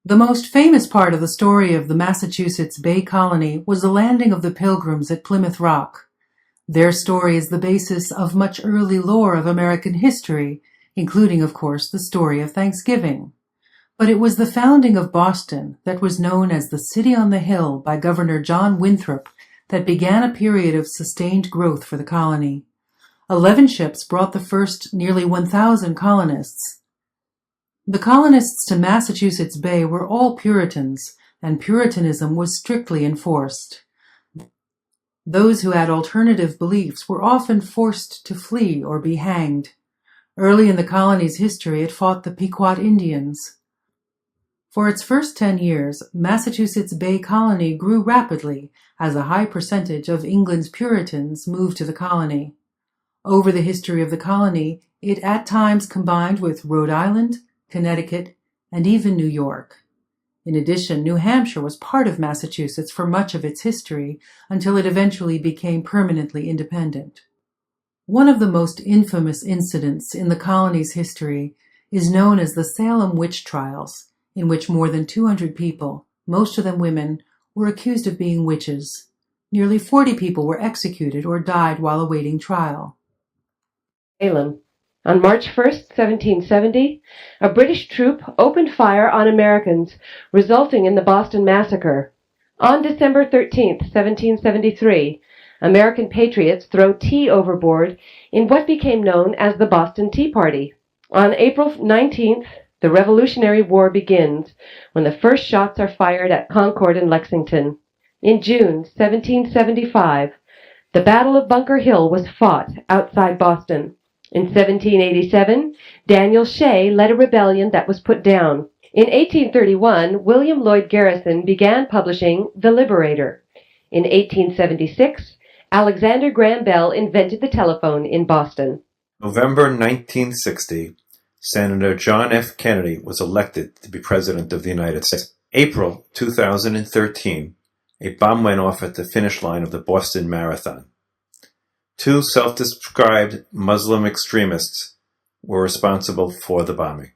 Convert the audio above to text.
The most famous part of the story of the Massachusetts Bay Colony was the landing of the Pilgrims at Plymouth Rock. Their story is the basis of much early lore of American history, including, of course, the story of Thanksgiving. But it was the founding of Boston, that was known as the City on the Hill by Governor John Winthrop, that began a period of sustained growth for the colony. 11 ships brought the first nearly 1,000 colonists. The colonists to Massachusetts Bay were all Puritans, and Puritanism was strictly enforced. Those who had alternative beliefs were often forced to flee or be hanged. Early in the colony's history, it fought the Pequot Indians. For its first 10 years, Massachusetts Bay Colony grew rapidly as a high percentage of England's Puritans moved to the colony. Over the history of the colony, it at times combined with Rhode Island, Connecticut, and even New York. In addition, New Hampshire was part of Massachusetts for much of its history until it eventually became permanently independent. One of the most infamous incidents in the colony's history is known as the Salem Witch Trials, in which more than 200 people, most of them women, were accused of being witches. Nearly 40 people were executed or died while awaiting trial. Salem. On March 1, 1770, a British troop opened fire on Americans, resulting in the Boston Massacre. On December 13, 1773, American patriots throw tea overboard in what became known as the Boston Tea Party. On April 19th, the Revolutionary War begins, when the first shots are fired at Concord and Lexington. In June 1775, the Battle of Bunker Hill was fought outside Boston. In 1787, Daniel Shea led a rebellion that was put down. In 1831, William Lloyd Garrison began publishing The Liberator. In 1876, Alexander Graham Bell invented the telephone in Boston. November 1960, Senator John F. Kennedy was elected to be President of the United States. April 2013, a bomb went off at the finish line of the Boston Marathon. 2 self-described Muslim extremists were responsible for the bombing.